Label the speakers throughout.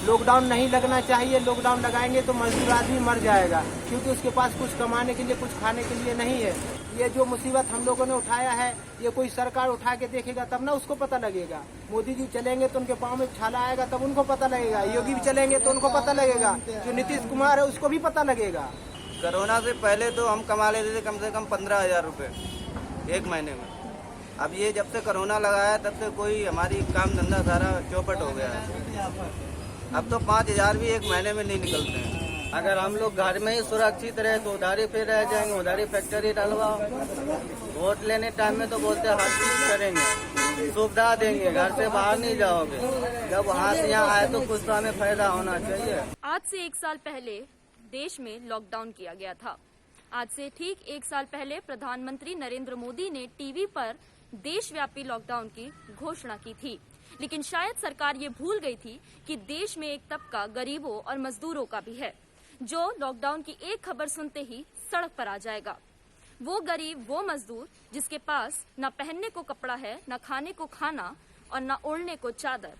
Speaker 1: Lockdown नहीं लगना चाहिए। लॉकडाउन लगाएंगे तो मजदूर आदमी मर जाएगा, क्योंकि उसके पास कुछ कमाने के लिए, कुछ खाने के लिए नहीं है। ये जो मुसीबत हम लोगों ने उठाया है, ये कोई सरकार उठा के देखेगा तब ना उसको पता लगेगा। मोदी जी चलेंगे तो उनके पाँव में छाला आएगा, तब उनको पता लगेगा। योगी भी चलेंगे तो उनको पता लगेगा। जो नीतीश कुमार है उसको भी पता लगेगा।
Speaker 2: कोरोना से पहले तो हम कमा लेते थे कम से कम 15,000 रुपये एक महीने में। अब ये जब से कोरोना लगा है तब से कोई हमारी काम धंधा सारा चौपट हो गया है। अब तो 5,000 भी एक महीने में नहीं निकलते हैं। अगर हम लोग घर में ही सुरक्षित रहे तो उधारी फिर रह जाएंगे, उधारी फैक्ट्री डलवाओ। वोट लेने टाइम में तो बोलते हर चीज करेंगे, सुविधा देंगे, घर से बाहर नहीं जाओगे। जब वहाँ से यहाँ आए तो कुछ तो हमें फायदा होना चाहिए।
Speaker 3: आज से 1 साल पहले देश में लॉकडाउन किया गया था। आज से ठीक 1 साल पहले प्रधानमंत्री नरेंद्र मोदी ने टीवी पर देशव्यापी लॉकडाउन की घोषणा की थी, लेकिन शायद सरकार ये भूल गई थी कि देश में एक तबका गरीबों और मजदूरों का भी है, जो लॉकडाउन की एक खबर सुनते ही सड़क पर आ जाएगा। वो गरीब, वो मजदूर जिसके पास न पहनने को कपड़ा है, न खाने को खाना और न ओढ़ने को चादर।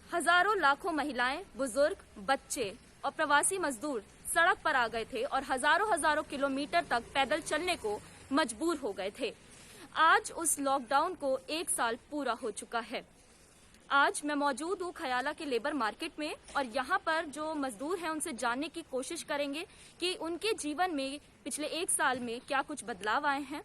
Speaker 3: हजारों लाखों महिलाएं, बुजुर्ग, बच्चे और प्रवासी मजदूर सड़क पर आ गए थे और हजारों किलोमीटर तक पैदल चलने को मजबूर हो गए थे। आज उस लॉकडाउन को 1 साल पूरा हो चुका है। आज मैं मौजूद हूँ खयाला के लेबर मार्केट में और यहाँ पर जो मजदूर हैं उनसे जानने की कोशिश करेंगे कि उनके जीवन में पिछले 1 साल में क्या कुछ बदलाव आए हैं,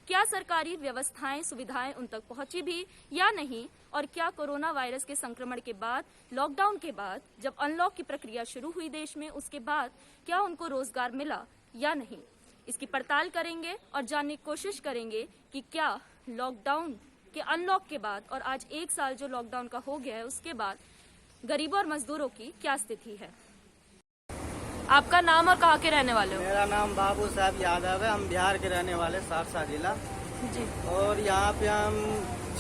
Speaker 3: क्या सरकारी व्यवस्थाएं, सुविधाएं उन तक पहुंची भी या नहीं, और क्या कोरोना वायरस के संक्रमण के बाद, लॉकडाउन के बाद, जब अनलॉक की प्रक्रिया शुरू हुई देश में, उसके बाद क्या उनको रोजगार मिला या नहीं। इसकी पड़ताल करेंगे और जानने की कोशिश करेंगे कि क्या लॉकडाउन के अनलॉक के बाद और आज 1 साल जो लॉकडाउन का हो गया है उसके बाद गरीबों और मजदूरों की क्या स्थिति है। आपका नाम और कहाँ के रहने वाले हो?
Speaker 2: मेरा नाम बाबू साहब यादव है। हम बिहार के रहने वाले, सहरसा जिला
Speaker 3: जी।
Speaker 2: और यहाँ पे हम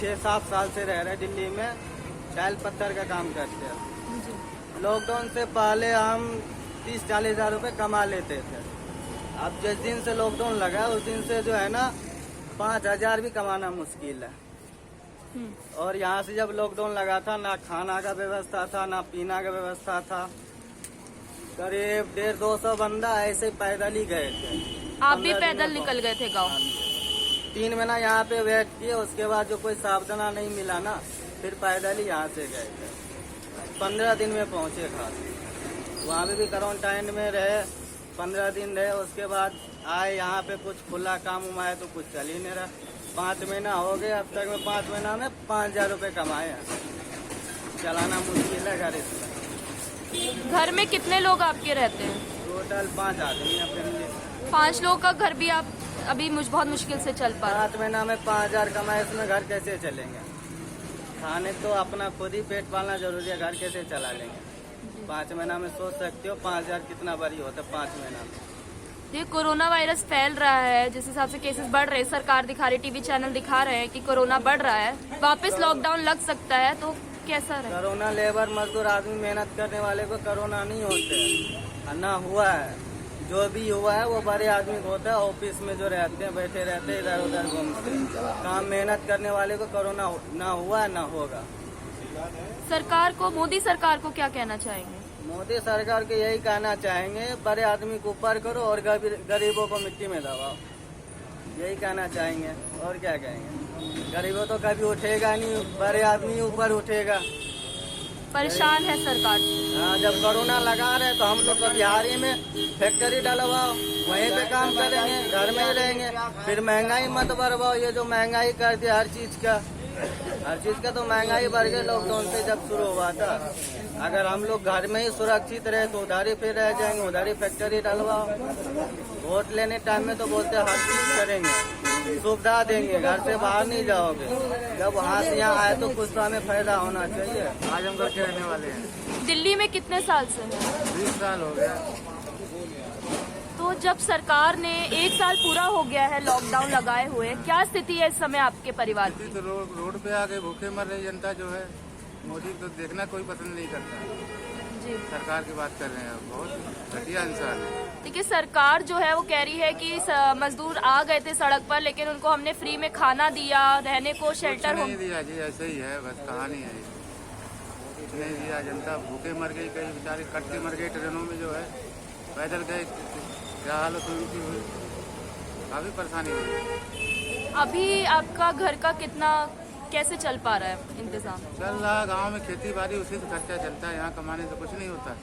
Speaker 2: 6-7 साल से रह रहे हैं। दिल्ली में टाइल पत्थर का काम करते हैं जी। लॉकडाउन से पहले हम 30-40 हजार रुपये कमा लेते थे। अब जिस दिन से लॉकडाउन लगा उस दिन से जो है ना 5,000 भी कमाना मुश्किल है। और यहाँ से जब लॉकडाउन लगा था ना खाना का व्यवस्था था, ना पीना का व्यवस्था था। करीब 150-200 बंदा ऐसे पैदल ही गए थे।
Speaker 3: आप भी पैदल निकल गए थे गाँव?
Speaker 2: 3 महीना यहाँ पे वेट किए, उसके बाद जो कोई सावधाना नहीं मिला ना, फिर पैदल ही यहाँ से गए थे। 15 दिन में पहुँचे खास। वहाँ पे भी क्वारंटाइन में रहे, 15 दिन रहे। उसके बाद आए यहाँ पे, कुछ खुला काम उम आया तो कुछ चल ही नहीं रहा। 5 महीना हो गए, अब तक में 5 महीना में 5,000 रुपये कमाए हैं। चलाना मुश्किल है घर इसमें।
Speaker 3: घर में कितने लोग आपके रहते हैं?
Speaker 2: टोटल 5 आदमी है फैमिली।
Speaker 3: 5 लोग का घर भी आप अभी बहुत मुश्किल से चल पा रहे हैं।
Speaker 2: 5 महीना में 5,000 कमाए, इसमें घर कैसे चलेंगे? खाने तो अपना खुद ही पेट पालना जरूरी है, घर कैसे चला लेंगे? 5 महीना में सोच सकते हो 5,000 कितना बड़ी होता है 5 महीना में।
Speaker 3: ये कोरोना वायरस फैल रहा है, जिस हिसाब से केसेस बढ़ रहे हैं, सरकार दिखा रही, टीवी चैनल दिखा रहे हैं कि कोरोना बढ़ रहा है, वापस लॉकडाउन लग सकता है, तो कैसा रहे?
Speaker 2: कोरोना लेबर मजदूर आदमी मेहनत करने वाले को कोरोना नहीं होते, ना हुआ है। जो भी हुआ है वो बड़े आदमी को होता है, ऑफिस में जो रहते हैं, बैठे रहते हैं, इधर उधर घूमते हैं। काम मेहनत करने वाले को कोरोना ना हुआ है ना होगा।
Speaker 3: सरकार को, मोदी सरकार को क्या कहना चाहेंगे?
Speaker 2: मोदी सरकार को यही कहना चाहेंगे, बड़े आदमी को ऊपर करो और गरीबों को मिट्टी में दबाओ। यही कहना चाहेंगे, और क्या कहेंगे। गरीबों तो कभी उठेगा नहीं, बड़े आदमी ऊपर उठेगा।
Speaker 3: परेशान है सरकार।
Speaker 2: हाँ, जब कोरोना लगा रहे तो हम लोग को बिहारी में फैक्ट्री डलवाओ, वहीं पे काम करेंगे, घर में ही रहेंगे। फिर महंगाई मत बढ़वाओ। ये जो महंगाई कर दिया हर चीज का तो महंगाई बढ़ गई लॉकडाउन से जब शुरू हुआ था। अगर हम लोग घर में ही सुरक्षित रहे तो उधारी फिर रह जाएंगे, उधारी फैक्ट्री डलवाओ। वोट लेने टाइम में तो बोलते हर चीज करेंगे, सुविधा देंगे, घर से बाहर नहीं जाओगे। जब वहाँ से यहाँ आए तो कुछ तो हमें फायदा होना चाहिए। आजमगढ़ के रहने वाले हैं।
Speaker 3: दिल्ली में कितने साल से हैं?
Speaker 2: 20 साल हो गया।
Speaker 3: तो जब सरकार ने 1 साल पूरा हो गया है लॉकडाउन लगाए हुए, क्या स्थिति है इस समय आपके परिवार की?
Speaker 4: तो रोड पे आके भूखे मर रही जनता जो है, मोदी तो देखना कोई पसंद नहीं करता
Speaker 3: जी।
Speaker 4: सरकार की बात कर रहे हैं, बहुत घटिया इंसान है।
Speaker 3: देखिए, सरकार जो है वो कह रही है कि मजदूर आ गए थे सड़क पर, लेकिन उनको हमने फ्री में खाना दिया, रहने को शेल्टर
Speaker 4: नहीं दिया जी, ऐसे ही है, बस कहानी है। कुछ नहीं दिया, जनता भूखे मर गई, कई बेचारे कट के मर गए ट्रेनों में, जो है पैदल गए, क्या हालत उनकी हुई, काफ़ी परेशानी हुई।
Speaker 3: अभी आपका घर का कितना कैसे चल पा रहा है इंतजाम?
Speaker 4: चल रहा है, गाँव में खेती बाड़ी उसी से खर्चा चलता है, यहाँ कमाने से कुछ नहीं होता।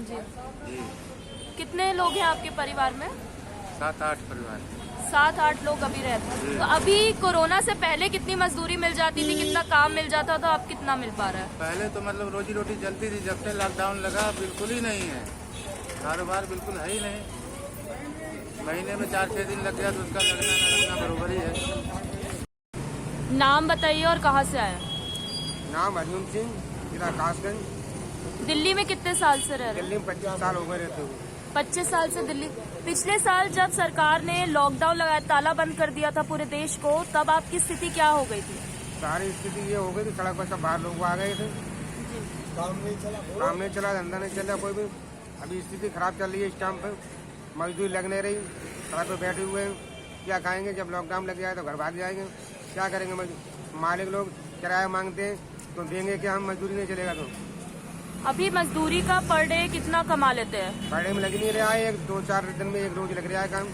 Speaker 3: जी।
Speaker 4: जी,
Speaker 3: कितने लोग हैं आपके परिवार में?
Speaker 4: 7-8 परिवार।
Speaker 3: 7-8 लोग अभी रहते हैं। तो अभी कोरोना से पहले कितनी मजदूरी मिल जाती थी, कितना काम मिल जाता था, अब कितना मिल पा रहा है?
Speaker 4: पहले तो मतलब रोजी रोटी चलती थी, जब से लॉकडाउन लगा बिल्कुल ही नहीं है, कारोबार बिल्कुल है ही नहीं। महीने में 4-6 दिन लग गया तो उसका लगना न लगना बरोबर ही है।
Speaker 3: नाम बताइए और कहाँ से आए?
Speaker 5: नाम हरिओम सिंह, जिला कासगंज।
Speaker 3: दिल्ली में कितने साल से रह रहे हैं?
Speaker 5: दिल्ली में 25 साल हो गए रहते हुए।
Speaker 3: 25 साल से दिल्ली। पिछले साल जब सरकार ने लॉकडाउन लगाया, ताला बंद कर दिया था पूरे देश को, तब आपकी स्थिति क्या हो गई थी?
Speaker 5: सारी स्थिति ये हो गई थी, सड़क पर सब बाहर लोग आ गए थे, काम नहीं चला, धंधा नहीं चला कोई भी। अभी स्थिति खराब चल रही है इस टाइम पे, मजदूरी लगने रही, सड़क पर बैठे हुए हैं, क्या खाएंगे? जब लॉकडाउन लग जाए तो घर भाग जाएंगे, क्या करेंगे? मालिक लोग किराया मांगते हैं तो देंगे कि हम मजदूरी नहीं चलेगा तो।
Speaker 3: अभी मजदूरी का पर डे कितना कमा लेते हैं?
Speaker 5: पर डे में लग नहीं रहा है, 2-4 दिन में एक रोज लग रहा है काम।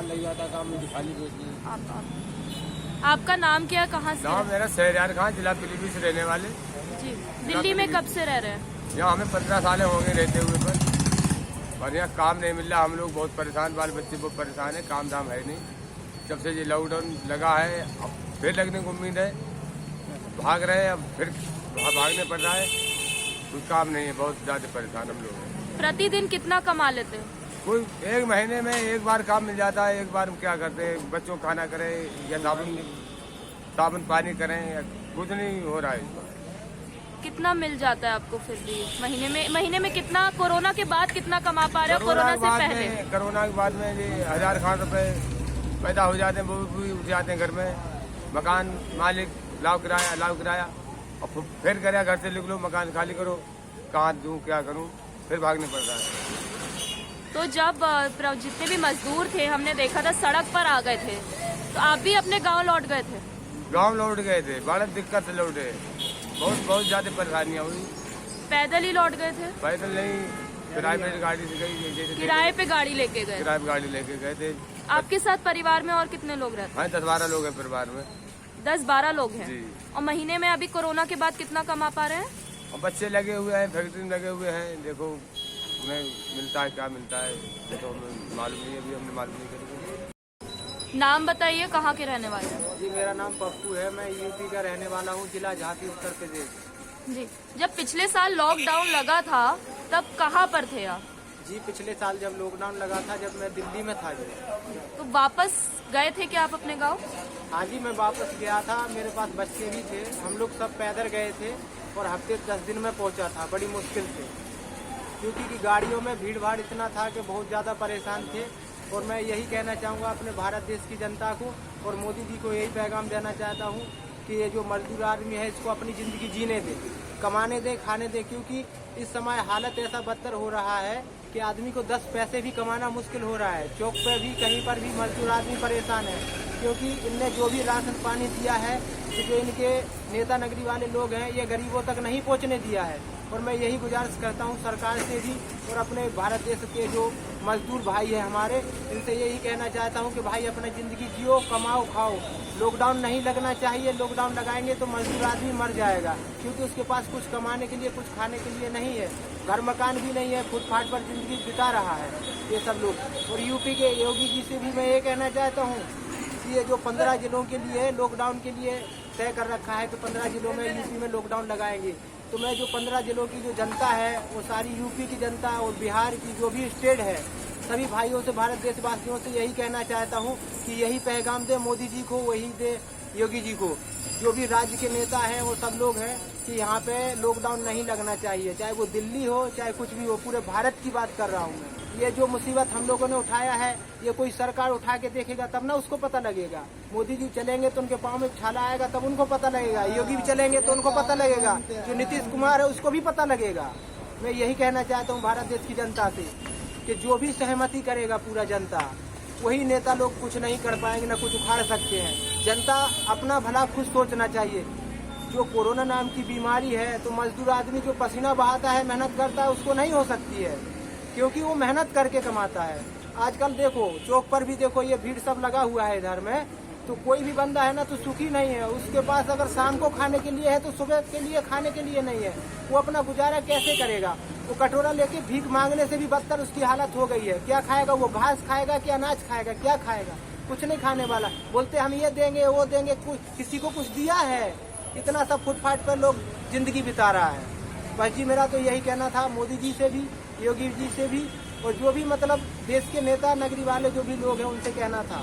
Speaker 1: लग जाता काम में खाली
Speaker 3: आपका नाम क्या है, कहाँ से?
Speaker 6: नाम मेरा शहरयार खान, जिला पीलीभीत से रहने वाले।
Speaker 3: जी। दिल्ली में कब से रह रहे हैं?
Speaker 6: यहाँ हमें 15 साल हो गए रहते हुए, पर यहाँ काम नहीं मिल रहा, हम लोग बहुत परेशान, बाल बच्चे बहुत परेशान है, काम धाम है नहीं। जब से ये लॉकडाउन लगा है, अब फिर लगने को उम्मीद है, भाग रहे हैं, अब फिर भागने पड़ रहा है, कोई काम नहीं है, बहुत ज़्यादा परेशान हम लोग हैं।
Speaker 3: प्रतिदिन कितना कमा लेते हैं?
Speaker 6: कोई एक महीने में एक बार काम मिल जाता है, एक बार हम क्या करते हैं, बच्चों को खाना करें या साबुन पानी करें, या कुछ नहीं हो रहा है इस बार।
Speaker 3: कितना मिल जाता है आपको फिर भी महीने में कितना? कोरोना के बाद कितना कमा पा रहे हो, कोरोना से पहले?
Speaker 6: कोरोना के बाद में ये 1000 खान रुपए पैदा हो जाते हैं, वो भी उठ जाते हैं घर में। मकान मालिक लाओ किराया, और फिर करे घर से निकलो, मकान खाली करो, कहाँ दूँ क्या करूँ, फिर भागने पड़ रहा है।
Speaker 3: तो जब जितने भी मजदूर थे, हमने देखा था सड़क पर आ गए थे, तो आप भी अपने गांव लौट गए थे?
Speaker 6: गांव लौट गए थे, बड़ा दिक्कत से लौटे, बहुत ज़्यादा परेशानियाँ हुई।
Speaker 3: पैदल ही लौट गए थे?
Speaker 6: पैदल नहीं, किराए पे गाड़ी से गई।
Speaker 3: किराए पे गाड़ी लेके गए?
Speaker 6: किराए पे गाड़ी लेके गए थे।
Speaker 3: आपके साथ परिवार में और कितने लोग रहते हैं?
Speaker 6: 10-12 लोग हैं परिवार में।
Speaker 3: 10-12 लोग हैं
Speaker 6: जी।
Speaker 3: और महीने में अभी कोरोना के बाद कितना कमा पा रहे हैं?
Speaker 6: और बच्चे लगे हुए हैं, फैक्ट्री में लगे हुए हैं, देखो उन्हें मिलता है, क्या मिलता है देखो, हमें मालूम नहीं, अभी हमने मालूम नहीं करी।
Speaker 3: नाम बताइए, कहाँ के रहने वाले हैं?
Speaker 1: जी, मेरा नाम पप्पू है, मैं यूपी का रहने वाला हूँ, जिला झांसी, उत्तर प्रदेश।
Speaker 3: जी। जब पिछले साल लॉकडाउन लगा था, तब कहाँ पर थे आप?
Speaker 1: जी, पिछले साल जब लॉकडाउन लगा था, जब मैं दिल्ली में था जी।
Speaker 3: तो वापस गए थे क्या आप अपने गांव?
Speaker 1: हाँ जी, मैं वापस गया था, मेरे पास बच्चे भी थे, हम लोग सब पैदल गए थे और हफ्ते 10 दिन में पहुंचा था, बड़ी मुश्किल से, क्योंकि गाड़ियों में भीड़ भाड़ इतना था कि बहुत ज़्यादा परेशान थे। और मैं यही कहना चाहूँगा अपने भारत देश की जनता को और मोदी जी को यही पैगाम देना चाहता हूँ कि ये जो मजदूर आदमी है, इसको अपनी ज़िंदगी जीने दे, कमाने दे, खाने दे, क्योंकि इस समय हालत ऐसा बदतर हो रहा है कि आदमी को 10 पैसे भी कमाना मुश्किल हो रहा है। चौक पे भी कहीं पर भी मजदूर आदमी परेशान है, क्योंकि इनने जो भी राशन पानी दिया है, तो जो इनके नेता नगरी वाले लोग हैं, ये गरीबों तक नहीं पहुंचने दिया है। और मैं यही गुजारिश करता हूं सरकार से भी और अपने भारत देश के जो मजदूर भाई हैं हमारे, इनसे यही कहना चाहता हूं कि भाई अपनी ज़िंदगी जियो, कमाओ, खाओ। लॉकडाउन नहीं लगना चाहिए, लॉकडाउन लगाएंगे तो मजदूर आदमी मर जाएगा, क्योंकि उसके पास कुछ कमाने के लिए, कुछ खाने के लिए नहीं है, घर मकान भी नहीं है, फुटपाथ पर ज़िंदगी बिता रहा है ये सब लोग। और यूपी के योगी जी से भी मैं ये कहना चाहता हूँ कि ये जो 15 जिलों के लिए लॉकडाउन के लिए तय कर रखा है कि 15 जिलों में यूपी में लॉकडाउन लगाएंगे, तो मैं जो 15 जिलों की जो जनता है, वो सारी यूपी की जनता और बिहार की जो भी स्टेट है, सभी भाइयों से, भारत देशवासियों से यही कहना चाहता हूँ कि यही पैगाम दे मोदी जी को, वही दे योगी जी को, जो भी राज्य के नेता हैं वो सब लोग हैं, कि यहाँ पे लॉकडाउन नहीं लगना चाहिए, चाहे वो दिल्ली हो, चाहे कुछ भी हो, पूरे भारत की बात कर रहा हूँ मैं। ये जो मुसीबत हम लोगों ने उठाया है, ये कोई सरकार उठा के देखेगा तब ना उसको पता लगेगा। मोदी जी चलेंगे तो उनके पाँव में छाला आएगा, तब उनको पता लगेगा। योगी भी चलेंगे तो उनको पता लगेगा। जो नीतीश कुमार है उसको भी पता लगेगा। मैं यही कहना चाहता हूँ भारत देश की जनता से कि जो भी सहमति करेगा पूरा जनता, वही नेता लोग कुछ नहीं कर पाएंगे, ना कुछ उखाड़ सकते हैं। जनता अपना भला खुद सोचना चाहिए। जो कोरोना नाम की बीमारी है तो मजदूर आदमी जो पसीना बहाता है, मेहनत करता है, उसको नहीं हो सकती है, क्योंकि वो मेहनत करके कमाता है। आजकल देखो चौक पर भी देखो ये भीड़ सब लगा हुआ है इधर में, तो कोई भी बंदा है ना तो सुखी नहीं है। उसके पास अगर शाम को खाने के लिए है तो सुबह के लिए खाने के लिए नहीं है। वो अपना गुजारा कैसे करेगा? वो कटोरा लेके भीख मांगने से भी बदतर उसकी हालत हो गई है। क्या खाएगा वो? घास खाएगा कि अनाज खाएगा? क्या खाएगा? कुछ नहीं खाने वाला। बोलते हम ये देंगे वो देंगे, किसी को कुछ दिया है? इतना सब फुटपाथ पर लोग जिंदगी बिता रहा है। बस जी मेरा तो यही कहना था मोदी जी से भी, योगी जी से भी, और जो भी मतलब देश के नेता नगरी वाले जो भी लोग हैं उनसे कहना था।